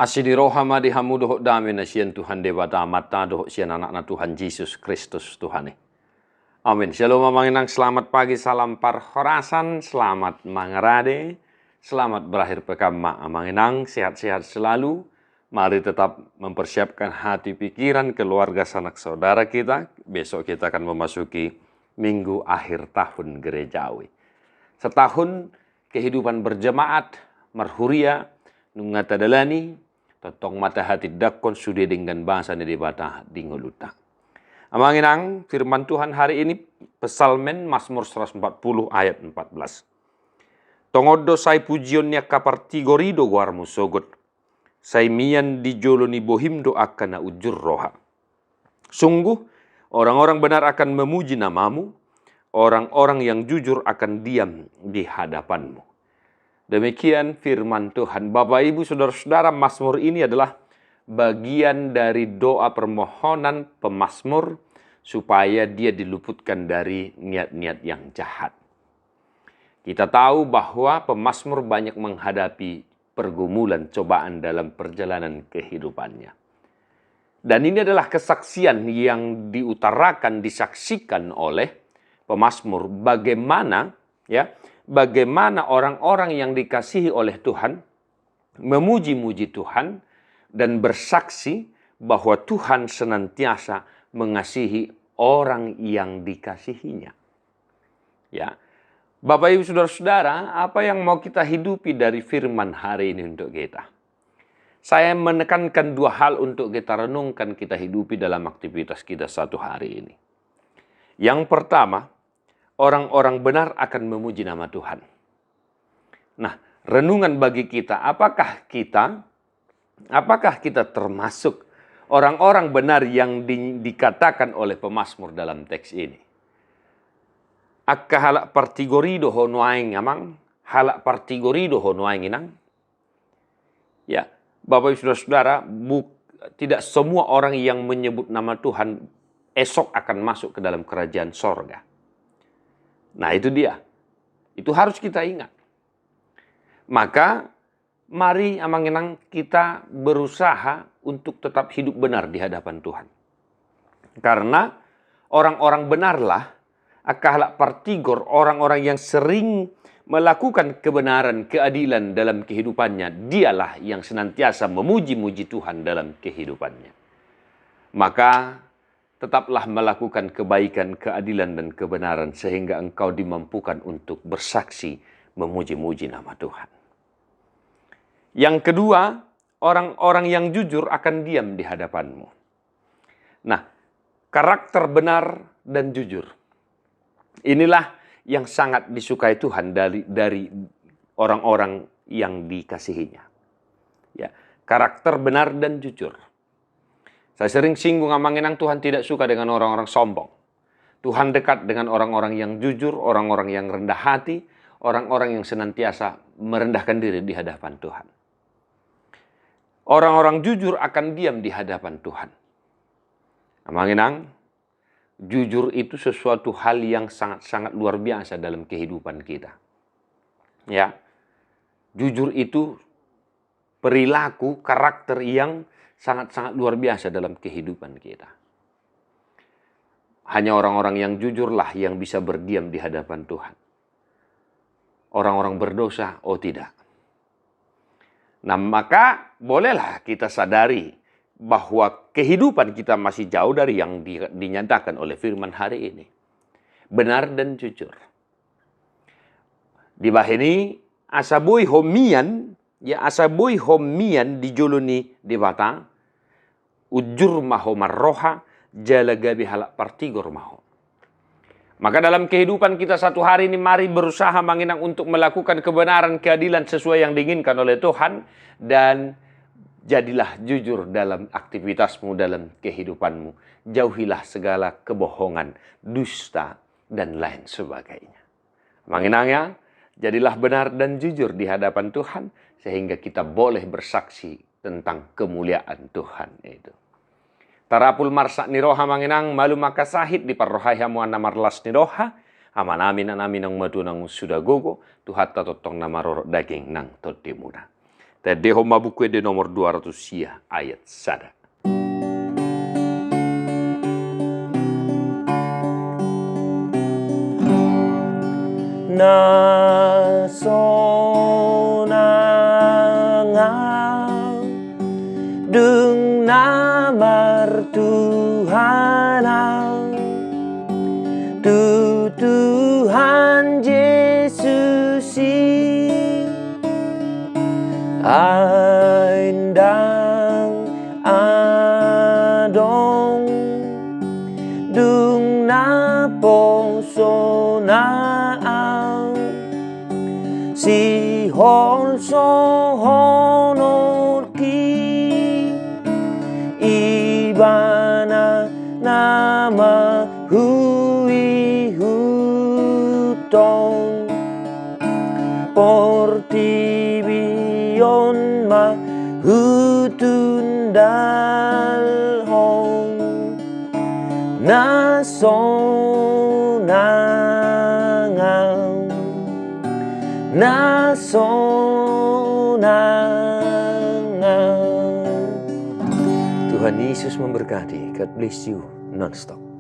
Asidi rohama di hamu dohok dami na sian Tuhan Dewata mata dohok sian anak na Tuhan Yesus Kristus Tuhan. Amin. Shalom manginang, selamat pagi, salam parhorasan, selamat mangarade, selamat berakhir pekan manginang, sehat-sehat selalu. Mari tetap mempersiapkan hati, pikiran, keluarga, sanak saudara kita. Besok kita akan memasuki minggu akhir tahun gerejawi. Setahun kehidupan berjemaat, marhuria, nungata dalani, totong mata hati dakon sudah dengan bahasa ni dibata dingoluta. Amanginang firman Tuhan hari ini Psalmen Mazmur 140 ayat 14. Tongodo sai pujionnya kapartigorido guarmu sogot. Sai mian dijoloni bohimdo akan ujur roha. Sungguh orang-orang benar akan memuji namamu, orang-orang yang jujur akan diam di hadapanmu. Demikian firman Tuhan. Bapak, Ibu, Saudara-saudara, Mazmur ini adalah bagian dari doa permohonan pemazmur supaya dia diluputkan dari niat-niat yang jahat. Kita tahu bahwa pemazmur banyak menghadapi pergumulan, cobaan dalam perjalanan kehidupannya. Dan ini adalah kesaksian yang diutarakan, disaksikan oleh pemazmur bagaimana orang-orang yang dikasihi oleh Tuhan memuji-muji Tuhan dan bersaksi bahwa Tuhan senantiasa mengasihi orang yang dikasihinya. Ya. Bapak, Ibu, Saudara-saudara, apa yang mau kita hidupi dari firman hari ini untuk kita? Saya menekankan dua hal untuk kita renungkan, kita hidupi dalam aktivitas kita satu hari ini. Yang pertama, orang-orang benar akan memuji nama Tuhan. Nah, renungan bagi kita, apakah kita termasuk orang-orang benar yang dikatakan oleh pemazmur dalam teks ini? Akka halak partigorido honoaing amang, halak partigorido honoaing inang. Ya, Bapak Ibu Saudara, tidak semua orang yang menyebut nama Tuhan esok akan masuk ke dalam kerajaan sorga. Nah, itu dia. Itu harus kita ingat. Maka, mari amanginang kita berusaha untuk tetap hidup benar di hadapan Tuhan. Karena orang-orang benarlah, akahlak partigor, orang-orang yang sering melakukan kebenaran, keadilan dalam kehidupannya, dialah yang senantiasa memuji-muji Tuhan dalam kehidupannya. Maka, tetaplah melakukan kebaikan, keadilan, dan kebenaran sehingga engkau dimampukan untuk bersaksi memuji-muji nama Tuhan. Yang kedua, orang-orang yang jujur akan diam di hadapanmu. Nah, karakter benar dan jujur. Inilah yang sangat disukai Tuhan dari orang-orang yang dikasihinya. Ya, karakter benar dan jujur. Saya sering singgung amanginang Tuhan tidak suka dengan orang-orang sombong. Tuhan dekat dengan orang-orang yang jujur, orang-orang yang rendah hati, orang-orang yang senantiasa merendahkan diri di hadapan Tuhan. Orang-orang jujur akan diam di hadapan Tuhan. Amanginang, jujur itu sesuatu hal yang sangat-sangat luar biasa dalam kehidupan kita. Ya, jujur itu perilaku, karakter yang sangat-sangat luar biasa dalam kehidupan kita. Hanya orang-orang yang jujurlah yang bisa berdiam di hadapan Tuhan. Orang-orang berdosa, oh tidak. Nah, maka bolehlah kita sadari bahwa kehidupan kita masih jauh dari yang dinyatakan oleh firman hari ini. Benar dan jujur. Di bawah ini, asaboy homian dijuluni dibata, ujur maho marroha, jalagabi halak partigor maho. Maka dalam kehidupan kita satu hari ini, mari berusaha menginang untuk melakukan kebenaran, keadilan sesuai yang diinginkan oleh Tuhan. Dan jadilah jujur dalam aktivitasmu, dalam kehidupanmu. Jauhilah segala kebohongan, dusta, dan lain sebagainya. Menginangnya, jadilah benar dan jujur di hadapan Tuhan, sehingga kita boleh bersaksi tentang kemuliaan Tuhan itu. Tarapul marsak niroha manginang malu maka sahid di parrohai hamuan namarlas niroha, aman amin ang madu nang sudah gogo, tuhat tatotong namarorok daging nang toti muda. Deho mabuku de nomor 200 sia ayat sada. Nasonanga dung namar Tuhanang Tuhan Yesus aindang adong dung napong sonaang si hon so honor ki ibana nama hui hutong portibion ma hutun dalhong nasonangang nasonangang. Tuhan Yesus memberkati. God bless you non-stop.